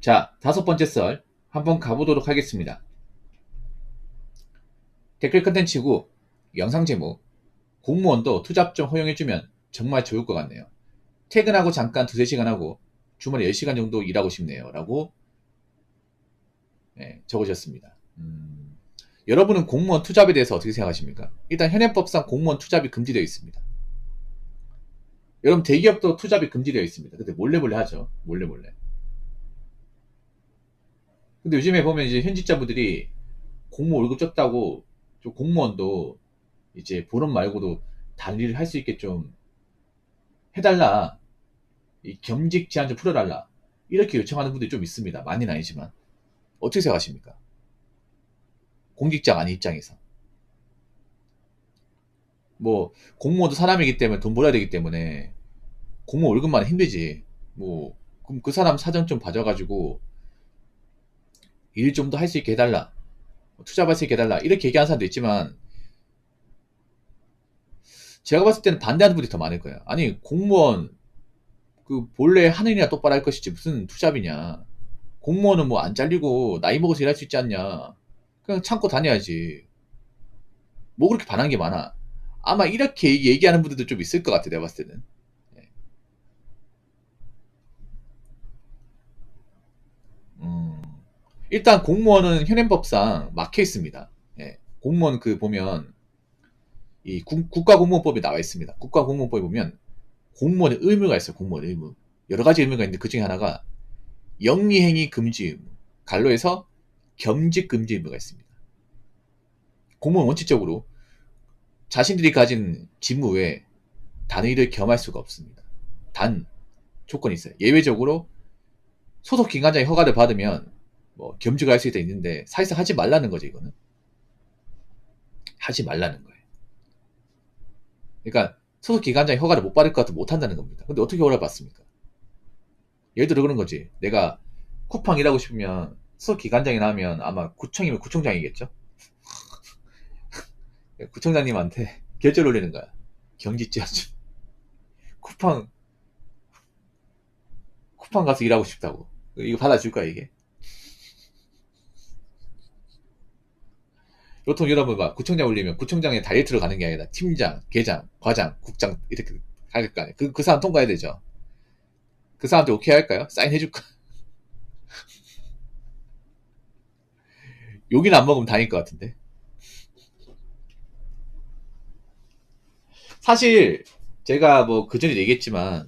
자, 다섯 번째 썰 한번 가보도록 하겠습니다. 댓글 컨텐츠고 영상 제목 공무원도 투잡 좀 허용해주면 정말 좋을 것 같네요. 퇴근하고 잠깐 두세 시간 하고 주말에 10시간 정도 일하고 싶네요. 라고 적으셨습니다. 여러분은 공무원 투잡에 대해서 어떻게 생각하십니까? 일단 현행법상 공무원 투잡이 금지되어 있습니다. 여러분 대기업도 투잡이 금지되어 있습니다. 근데 몰래 하죠. 몰래. 근데 요즘에 보면 이제 현직자분들이 공무원 월급 적다고 좀 공무원도 이제 본업 말고도 다른 일을 할 수 있게 좀 해달라. 이 겸직 제한 좀 풀어달라. 이렇게 요청하는 분들이 좀 있습니다. 많이는 아니지만. 어떻게 생각하십니까? 공직자가 아닌 입장에서. 뭐, 공무원도 사람이기 때문에 돈 벌어야 되기 때문에 공무원 월급만 힘들지. 뭐, 그럼 그 사람 사정 좀 봐줘가지고 일 좀 더 할 수 있게 해달라. 투잡할 수 있게 해달라. 이렇게 얘기하는 사람도 있지만 제가 봤을 때는 반대하는 분들이 더 많을 거예요. 아니, 공무원 그 본래 하는 일이나 똑바로 할 것이지 무슨 투잡이냐. 공무원은 뭐 안 잘리고 나이 먹어서 일할 수 있지 않냐. 그냥 참고 다녀야지. 뭐 그렇게 반한 게 많아. 아마 이렇게 얘기하는 분들도 좀 있을 것 같아, 내가 봤을 때는. 예. 음, 일단 공무원은 현행법상 막혀 있습니다. 예. 공무원 그 보면 이 국가공무원법이 나와 있습니다. 국가공무원법에 보면 공무원의 의무가 있어요. 공무원 의무. 여러 가지 의무가 있는데 그 중에 하나가 영리행위 금지 의무. 갈로에서 겸직 금지 의무가 있습니다. 공무원 원칙적으로 자신들이 가진 직무 외에 다른 일을 겸할 수가 없습니다. 단 조건이 있어요. 예외적으로 소속 기관장의 허가를 받으면 뭐 겸직을 할 수 있는데 사실상 하지 말라는 거죠. 이거는 하지 말라는 거예요. 그러니까 소속 기관장의 허가를 못 받을 것 같아도 못 한다는 겁니다. 근데 어떻게 허가를 받습니까? 예를 들어 그런 거지. 내가 쿠팡 일하고 싶으면 소속 기관장이 나오면 아마 구청이면 구청장이겠죠. 구청장님한테 결제를 올리는 거야. 경직지 하죠. 쿠팡 쿠팡 가서 일하고 싶다고. 이거 받아줄 거야 이게. 보통 여러분 막 구청장 올리면 구청장에 다이어트로 가는 게 아니라 팀장, 계장, 과장, 국장 이렇게 할 거 아니에요. 그 사람 통과해야 되죠. 그 사람한테 오케이 할까요? 사인해줄까? 여기는 안 먹으면 다닐 것 같은데. 사실 제가 뭐 그전에 얘기했지만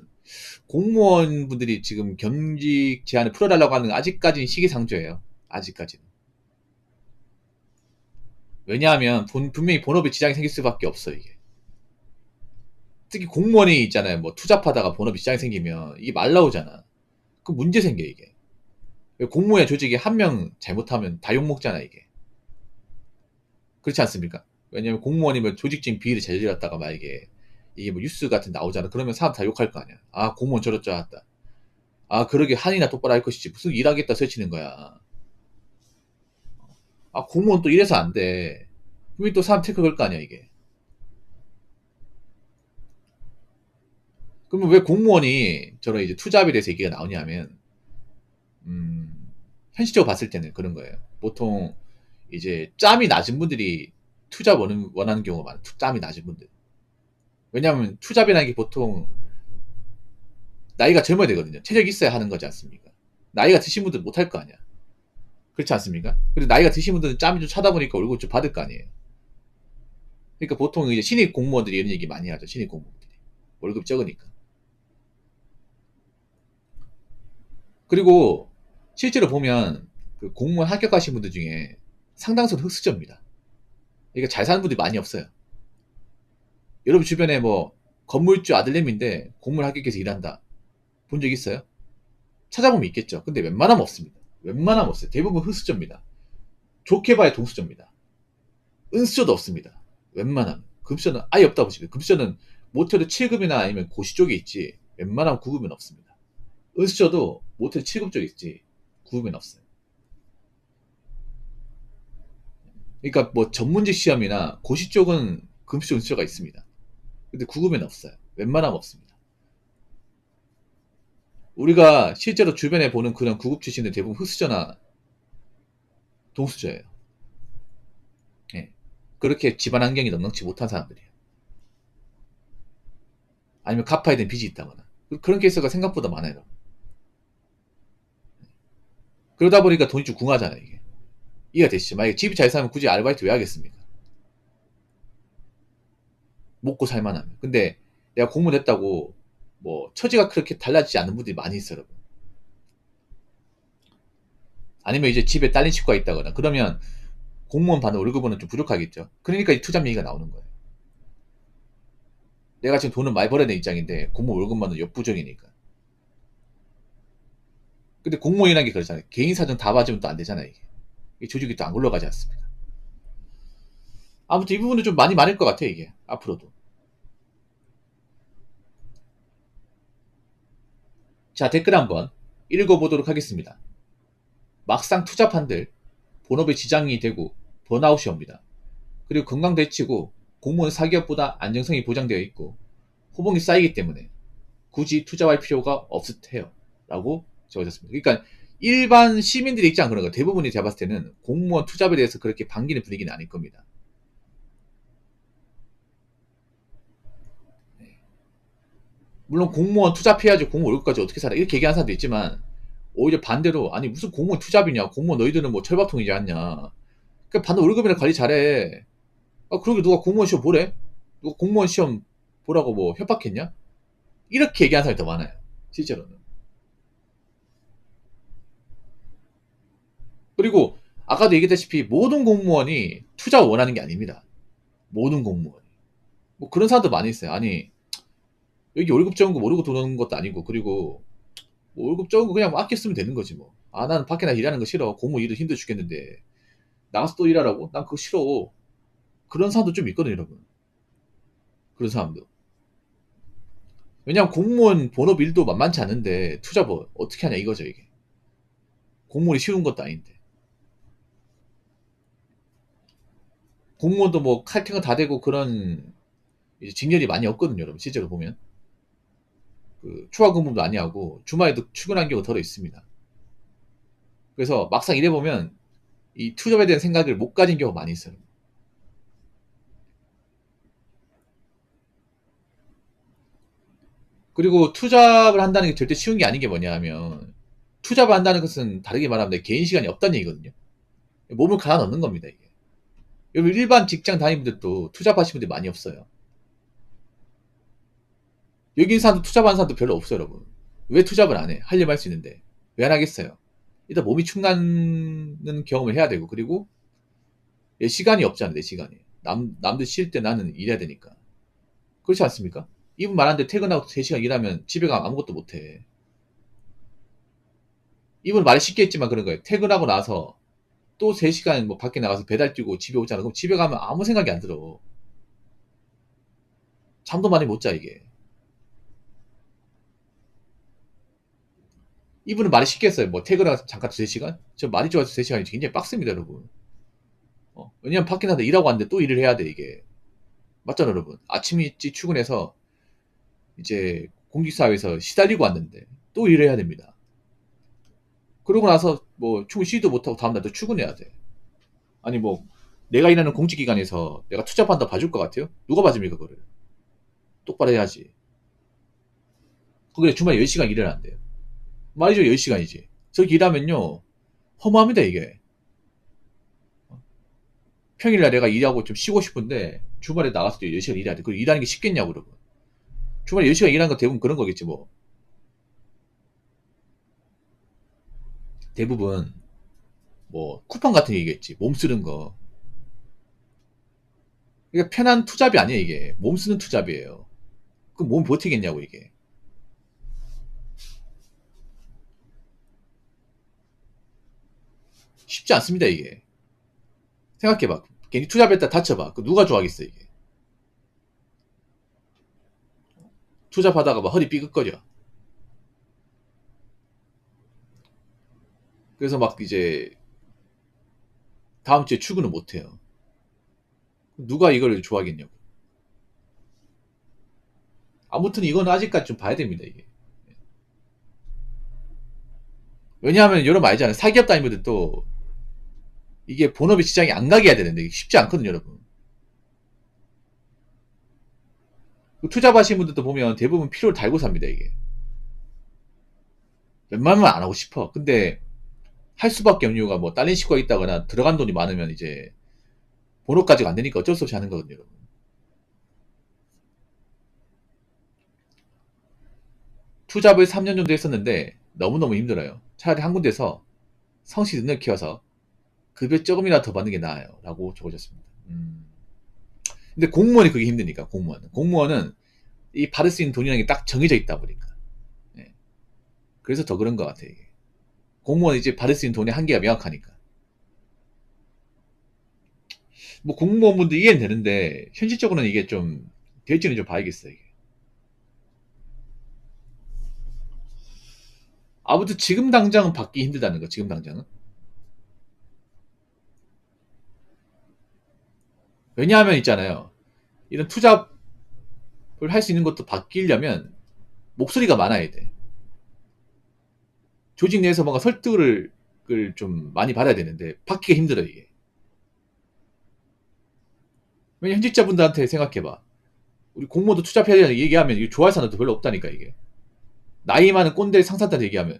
공무원분들이 지금 겸직 제한을 풀어달라고 하는 건 아직까지는 시기상조예요. 아직까지는. 왜냐하면 분명히 본업에 지장이 생길 수밖에 없어 이게. 특히 공무원이 있잖아요. 뭐 투잡하다가 본업에 지장이 생기면 이게 말 나오잖아. 그 문제 생겨 이게. 공무원 조직이 한 명 잘못하면 다 욕먹잖아 이게. 그렇지 않습니까? 왜냐면 공무원이면 조직적인 비리를 저질렀다가 만약에 이게 뭐 뉴스 같은 데 나오잖아. 그러면 사람 다 욕할 거 아니야. 아 공무원 저럴 줄 알았다. 아 그러게 한이나 똑바로 할 것이지 무슨 일하겠다 설치는 거야. 아 공무원 또 이래서 안 돼. 그러면 또 사람 태클 걸 거 아니야 이게. 그러면 왜 공무원이 저런 이제 투잡에 대해서 얘기가 나오냐면 현실적으로 봤을 때는 그런 거예요. 보통 이제 짬이 낮은 분들이 투잡 원하는 경우가 많아. 짬이 낮은 분들. 왜냐하면 투잡이라는 게 보통 나이가 젊어야 되거든요. 체력이 있어야 하는 거지 않습니까? 나이가 드신 분들 못 할 거 아니야. 그렇지 않습니까? 근데 나이가 드신 분들은 짬이 좀 차다 보니까 월급 좀 받을 거 아니에요. 그러니까 보통 이제 신입 공무원들이 이런 얘기 많이 하죠. 신입 공무원들이. 월급 적으니까. 그리고 실제로 보면 그 공무원 합격하신 분들 중에 상당수는 흑수저입니다. 그러니까 잘 사는 분들이 많이 없어요. 여러분 주변에 뭐 건물주 아들내미인데 공무원 합격해서 일한다. 본 적 있어요? 찾아보면 있겠죠. 근데 웬만하면 없습니다. 웬만하면 없어요. 대부분 흑수저입니다. 좋게 봐야 동수저입니다. 은수저도 없습니다. 웬만하면. 급수저는 아예 없다고 보시면 급수저는 못해도 7급이나 아니면 고시 쪽에 있지 웬만하면 9급은 없습니다. 은수저도 못해도 7급 쪽에 있지 9급은 없어요. 그러니까 뭐 전문직 시험이나 고시 쪽은 금수저 은수저가 있습니다. 근데 9급에는 없어요. 웬만하면 없습니다. 우리가 실제로 주변에 보는 그런 구급 출신들 대부분 흑수저나 동수저예요. 예. 그렇게 집안 환경이 넉넉지 못한 사람들이에요. 아니면 갚아야 되는 빚이 있다거나. 그런 케이스가 생각보다 많아요. 그러다 보니까 돈이 좀 궁하잖아요, 이게. 이해가 되시죠? 만약에 집이 잘 사면 굳이 아르바이트 왜 하겠습니까? 먹고 살만하면. 근데 내가 공무원 했다고 뭐 처지가 그렇게 달라지지 않는 분들이 많이 있어요, 여러분. 아니면 이제 집에 딸린 친구가 있다거나 그러면 공무원 받는 월급은 좀 부족하겠죠. 그러니까 이 투잡 얘기가 나오는 거예요. 내가 지금 돈을 많이 벌어야 되는 입장인데 공무원 월급만은 역부족이니까. 근데 공무원이라는 게 그렇잖아요. 개인 사정 다 봐주면 또 안 되잖아요, 이게. 이 조직이 또 안 굴러가지 않습니다. 아무튼 이 부분은 좀 많이 많을 것 같아요, 이게. 앞으로도. 자, 댓글 한번 읽어보도록 하겠습니다. 막상 투잡한들 본업에 지장이 되고 번아웃이 옵니다. 그리고 건강 대치고 공무원 사기업보다 안정성이 보장되어 있고 호봉이 쌓이기 때문에 굳이 투자할 필요가 없을 테요. 라고 적어졌습니다. 그러니까 일반 시민들의 입장은 그런 거예요. 대부분이 제가 봤을 때는 공무원 투잡에 대해서 그렇게 반기는 분위기는 아닐 겁니다. 물론 공무원 투잡해야지 공무원 월급까지 어떻게 살아 이렇게 얘기하는 사람도 있지만 오히려 반대로 아니 무슨 공무원 투잡이냐 공무원 너희들은 뭐 철밥통이지 않냐 그러니까 반대 월급이나 관리 잘해 아 그러게 누가 공무원 시험 보래 누가 공무원 시험 보라고 뭐 협박했냐 이렇게 얘기하는 사람이 더 많아요 실제로는 그리고 아까도 얘기했다시피 모든 공무원이 투잡을 원하는 게 아닙니다 모든 공무원이 뭐 그런 사람도 많이 있어요 아니 여기 월급 적은 거 모르고 들어오는 것도 아니고 그리고 뭐 월급 적은 거 그냥 아껴 쓰면 되는 거지 뭐. 아, 나는 밖에 나 일하는 거 싫어. 공무원 일도 힘들어 죽겠는데. 나가서 또 일하라고? 난 그거 싫어. 그런 사람도 좀 있거든요, 여러분. 그런 사람도. 왜냐면 공무원 본업 일도 만만치 않은데 투잡 뭐 어떻게 하냐 이거죠, 이게. 공무원이 쉬운 것도 아닌데. 공무원도 뭐 칼퇴가 다 되고 그런 이제 직렬이 많이 없거든요, 여러분. 실제로 보면. 그 추가 근무도 많이 하고 주말에도 출근한 경우가 덜어 있습니다. 그래서 막상 일해보면 이 투잡에 대한 생각을 못 가진 경우가 많이 있어요. 그리고 투잡을 한다는 게 절대 쉬운 게 아닌 게 뭐냐 하면 투잡을 한다는 것은 다르게 말하면 내 개인 시간이 없다는 얘기거든요. 몸을 갈아 넣는 겁니다, 이게. 여러분 일반 직장 다니는 분들도 투잡하시는 분들이 많이 없어요. 여기 있는 사람도 투잡하는 사람도 별로 없어요, 여러분. 왜 투잡을 안 해? 하려면 할 수 있는데. 왜 안 하겠어요? 일단 몸이 축나는 경험을 해야 되고, 그리고 내 시간이 없잖아, 내 시간이. 남들 쉴 때 나는 일해야 되니까. 그렇지 않습니까? 이분 말하는데 퇴근하고 3시간 일하면 집에 가면 아무것도 못 해. 이분 말이 쉽게 했지만 그런 거예요. 퇴근하고 나서 또 3시간 뭐 밖에 나가서 배달 뛰고 집에 오잖아. 그럼 집에 가면 아무 생각이 안 들어. 잠도 많이 못 자, 이게. 이분은 말이 쉽게 했어요. 뭐 퇴근하고 잠깐 3시간? 저 말이 좋아서 3시간이 굉장히 빡셉니다, 여러분. 왜냐면 밖에 나가서 일하고 왔는데 또 일을 해야 돼, 이게. 맞잖아, 여러분. 아침 일찍 출근해서 이제 공직사회에서 시달리고 왔는데 또 일을 해야 됩니다. 그러고 나서 뭐 충분히 쉬지도 못하고 다음날 또 출근해야 돼. 아니 뭐 내가 일하는 공직기관에서 내가 투잡한다 봐줄 것 같아요? 누가 봐줍니까, 그거를? 똑바로 해야지. 그게 주말에 10시간 일을 한대요. 말이죠, 10시간이지. 저기 일하면요, 허무합니다, 이게. 평일날 내가 일하고 좀 쉬고 싶은데, 주말에 나가서 또 10시간 일해야 돼. 그리고 일하는 게 쉽겠냐고, 그러고. 주말에 10시간 일하는 거 대부분 그런 거겠지, 뭐. 대부분, 뭐, 쿠팡 같은 얘기겠지. 몸 쓰는 거. 그러니까 편한 투잡이 아니에요, 이게. 몸 쓰는 투잡이에요. 그럼 몸 버티겠냐고, 이게. 쉽지 않습니다, 이게. 생각해봐. 괜히 투잡했다 다쳐봐. 그 누가 좋아하겠어, 이게. 투잡하다가 막 허리 삐걱거려. 그래서 막 이제 다음 주에 출근을 못 해요. 누가 이걸 좋아하겠냐고. 아무튼 이건 아직까지 좀 봐야 됩니다, 이게. 왜냐하면 여러분 알잖아요. 사기업 다니면들 또 이게 본업이 시장이 안 가게 해야 되는데 이게 쉽지 않거든요, 여러분. 투잡하시는 분들도 보면 대부분 필요를 달고 삽니다, 이게. 웬만하면 안 하고 싶어. 근데 할 수밖에 없는 이유가 뭐 딸린 식구가 있다거나 들어간 돈이 많으면 이제 본업까지가 안 되니까 어쩔 수 없이 하는 거거든요, 여러분. 투잡을 3년 정도 했었는데 너무너무 힘들어요. 차라리 한 군데서 성실 능력 키워서 급여 조금이라도 더 받는 게 나아요. 라고 적어줬습니다. 근데 공무원이 그게 힘드니까, 공무원은. 공무원은 이 받을 수 있는 돈이라는 게 딱 정해져 있다 보니까. 예. 그래서 더 그런 것 같아요, 이게. 공무원은 이제 받을 수 있는 돈의 한계가 명확하니까. 뭐 공무원분도 이해는 되는데, 현실적으로는 이게 좀, 될지는 좀 봐야겠어요, 이게. 아무튼 지금 당장은 받기 힘들다는 거, 지금 당장은. 왜냐하면 있잖아요. 이런 투잡을 할 수 있는 것도 바뀌려면 목소리가 많아야 돼. 조직 내에서 뭔가 설득을 좀 많이 받아야 되는데 받기가 힘들어 이게. 왜냐 현직자분들한테 생각해봐. 우리 공무원도 투잡해야 되는 얘기하면 이게 좋아할 사람도 별로 없다니까 이게. 나이 많은 꼰대 상사한테 얘기하면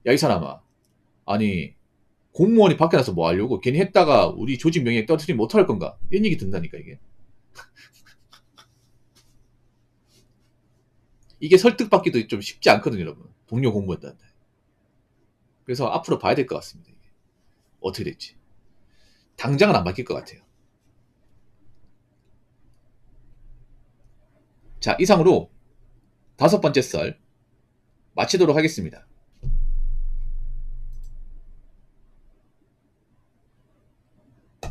야 이 사람아 아니 공무원이 밖에 나서 뭐 하려고 괜히 했다가 우리 조직 명예 떨어뜨리면 어떡할 건가 이런 얘기 든다니까 이게. 이게 설득받기도 좀 쉽지 않거든요 여러분. 동료 공무원들한테. 그래서 앞으로 봐야 될 것 같습니다. 이게. 어떻게 될지. 당장은 안 바뀔 것 같아요. 자 이상으로 5번째 썰 마치도록 하겠습니다.